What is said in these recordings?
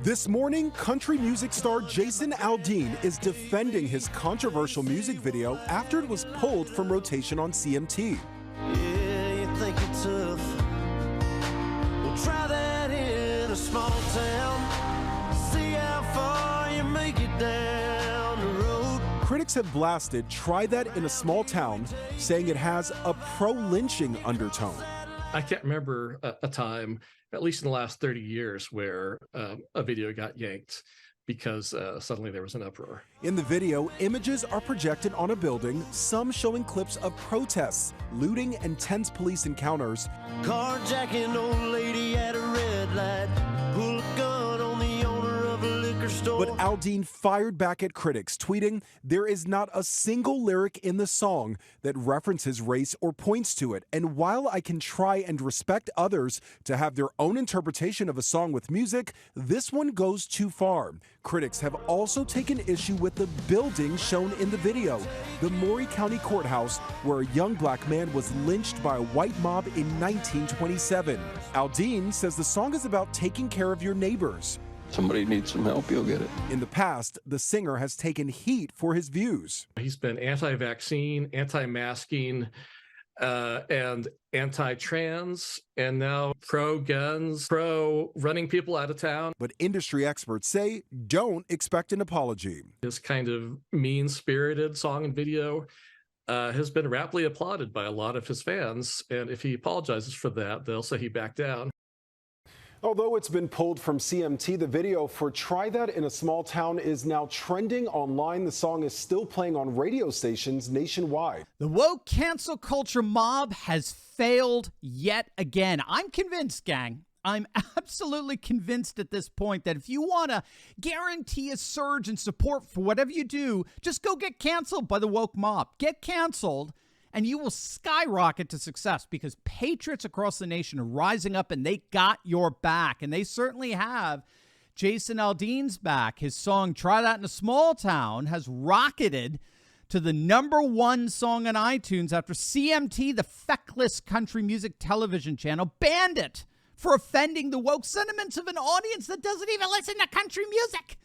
This morning, country music star Jason Aldean is defending his controversial music video after it was pulled from rotation on CMT. Yeah, you think you're tough? Well, try that in a small town. See how far you make it down the road. Critics have blasted "Try That in a Small Town," saying it has a pro-lynching undertone. I can't remember a time, at least in the last 30 years, where a video got yanked because suddenly there was an uproar. In the video, images are projected on a building, some showing clips of protests, looting, and tense police encounters. Carjacking old lady at a red light. Pull a gun on the owner of a liquor store. But Aldean fired back at critics, tweeting, "There is not a single lyric in the song that references race or points to it. And while I can try and respect others to have their own interpretation of a song with music, this one goes too far." Critics have also taken issue with the building shown in the video, the Maury County Courthouse, where a young black man was lynched by a white mob in 1927. Aldean says the song is about taking care of your neighbors. Somebody needs some help, you'll get it. In the past, the singer has taken heat for his views. He's been anti-vaccine, anti-masking, and anti-trans, and now pro-guns, pro-running people out of town. But industry experts say don't expect an apology. This kind of mean-spirited song and video has been rapidly applauded by a lot of his fans, and if he apologizes for that, they'll say he backed down. Although it's been pulled from CMT, the video for "Try That in a Small Town" is now trending online. The song is still playing on radio stations nationwide. The woke cancel culture mob has failed yet again. I'm convinced, gang. I'm absolutely convinced at this point that if you want to guarantee a surge in support for whatever you do, just go get canceled by the woke mob. Get canceled, and you will skyrocket to success because patriots across the nation are rising up and they got your back. And they certainly have Jason Aldean's back. His song "Try That in a Small Town" has rocketed to the #1 song on iTunes after CMT, the feckless country music television channel, banned it for offending the woke sentiments of an audience that doesn't even listen to country music.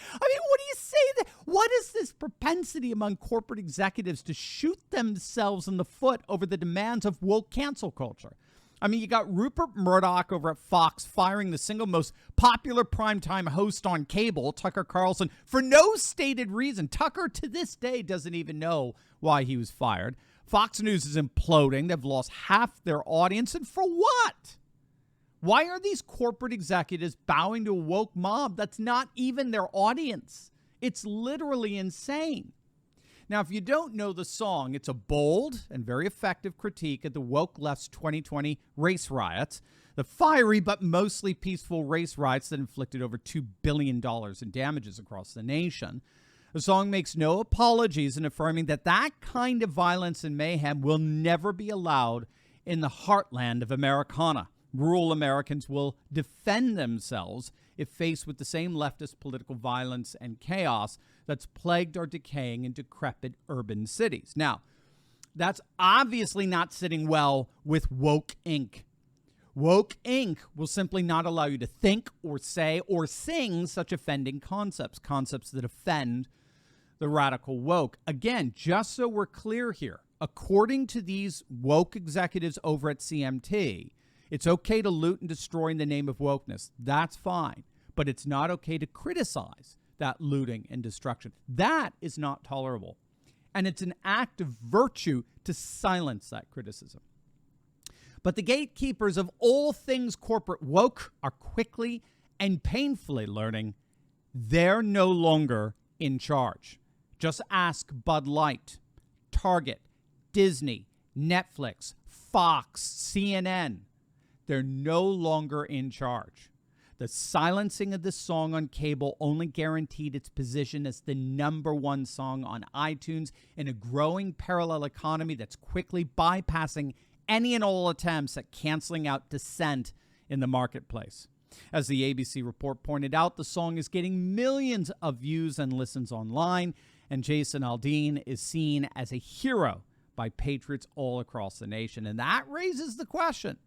I mean, what do you say? What is this propensity among corporate executives to shoot themselves in the foot over the demands of woke cancel culture? I mean, you got Rupert Murdoch over at Fox firing the single most popular primetime host on cable, Tucker Carlson, for no stated reason. Tucker, to this day, doesn't even know why he was fired. Fox News is imploding. They've lost half their audience. And for what? Why are these corporate executives bowing to a woke mob that's not even their audience? It's literally insane. Now, if you don't know the song, it's a bold and very effective critique of the woke left's 2020 race riots, the fiery but mostly peaceful race riots that inflicted over $2 billion in damages across the nation. The song makes no apologies in affirming that that kind of violence and mayhem will never be allowed in the heartland of Americana. Rural Americans will defend themselves if faced with the same leftist political violence and chaos that's plagued our decaying and decrepit urban cities. Now, that's obviously not sitting well with Woke Inc. Woke Inc. will simply not allow you to think or say or sing such offending concepts that offend the radical woke. Again, just so we're clear here, according to these woke executives over at CMT, it's okay to loot and destroy in the name of wokeness. That's fine. But it's not okay to criticize that looting and destruction. That is not tolerable. And it's an act of virtue to silence that criticism. But the gatekeepers of all things corporate woke are quickly and painfully learning they're no longer in charge. Just ask Bud Light, Target, Disney, Netflix, Fox, CNN. They're no longer in charge. The silencing of this song on cable only guaranteed its position as the #1 song on iTunes in a growing parallel economy that's quickly bypassing any and all attempts at canceling out dissent in the marketplace. As the ABC report pointed out, the song is getting millions of views and listens online, and Jason Aldean is seen as a hero by patriots all across the nation. And that raises the question,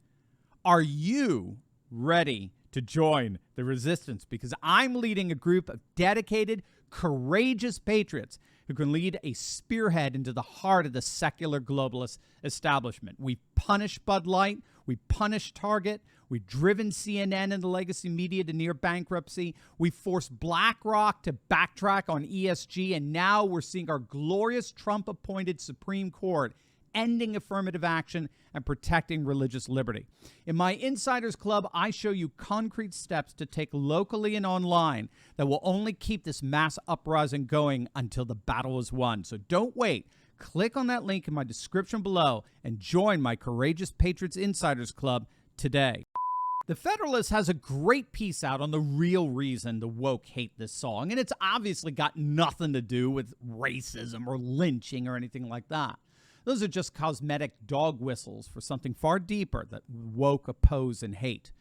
are you ready to join the resistance, because I'm leading a group of dedicated, courageous patriots who can lead a spearhead into the heart of the secular globalist establishment. We've punished Bud Light. We've punished Target. We've driven CNN and the legacy media to near bankruptcy. We've forced BlackRock to backtrack on ESG. And now we're seeing our glorious Trump-appointed Supreme Court ending affirmative action and protecting religious liberty. In my Insiders Club, I show you concrete steps to take locally and online that will only keep this mass uprising going until the battle is won. So don't wait. Click on that link in my description below and join my Courageous Patriots Insiders Club today. The Federalist has a great piece out on the real reason the woke hate this song, and it's obviously got nothing to do with racism or lynching or anything like that. Those are just cosmetic dog whistles for something far deeper that woke oppose and hate.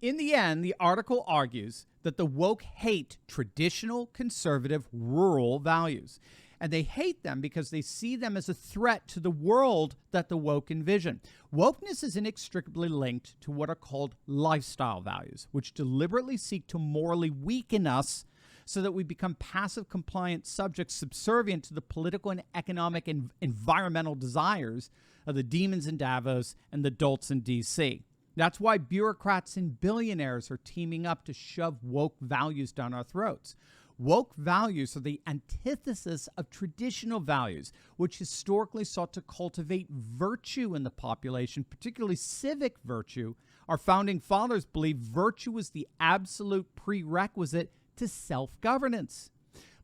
In the end, the article argues that the woke hate traditional, conservative, rural values. And they hate them because they see them as a threat to the world that the woke envision. Wokeness is inextricably linked to what are called lifestyle values, which deliberately seek to morally weaken us so that we become passive, compliant subjects subservient to the political and economic and environmental desires of the demons in Davos and the dolts in D.C. That's why bureaucrats and billionaires are teaming up to shove woke values down our throats. Woke values are the antithesis of traditional values, which historically sought to cultivate virtue in the population, particularly civic virtue. Our founding fathers believed virtue was the absolute prerequisite to self-governance.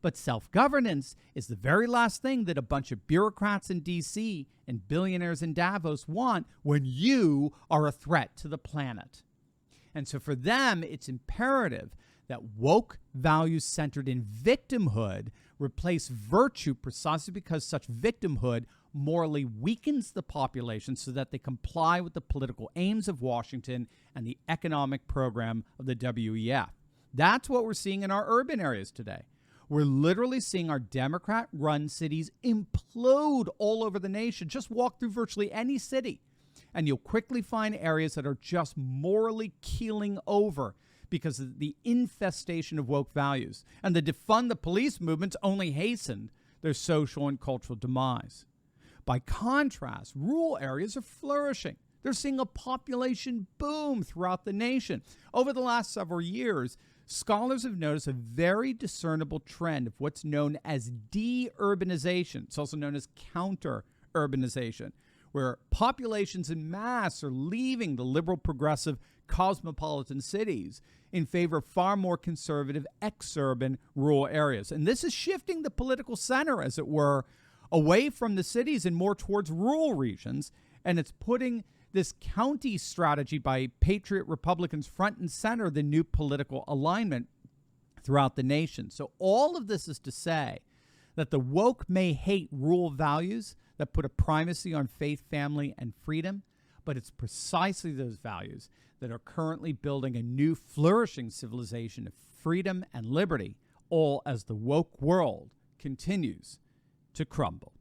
But self-governance is the very last thing that a bunch of bureaucrats in D.C. and billionaires in Davos want when you are a threat to the planet. And so for them, it's imperative that woke values centered in victimhood replace virtue precisely because such victimhood morally weakens the population so that they comply with the political aims of Washington and the economic program of the WEF. That's what we're seeing in our urban areas today. We're literally seeing our Democrat-run cities implode all over the nation. Just walk through virtually any city, and you'll quickly find areas that are just morally keeling over because of the infestation of woke values. And the defund the police movements only hastened their social and cultural demise. By contrast, rural areas are flourishing. They're seeing a population boom throughout the nation. Over the last several years, scholars have noticed a very discernible trend of what's known as de-urbanization. It's also known as counter-urbanization, where populations en masse are leaving the liberal, progressive, cosmopolitan cities in favor of far more conservative, exurban rural areas. And this is shifting the political center, as it were, away from the cities and more towards rural regions. And it's putting this county strategy by patriot Republicans front and center the new political alignment throughout the nation. So all of this is to say that the woke may hate rural values that put a primacy on faith, family, and freedom, but it's precisely those values that are currently building a new flourishing civilization of freedom and liberty, all as the woke world continues to crumble.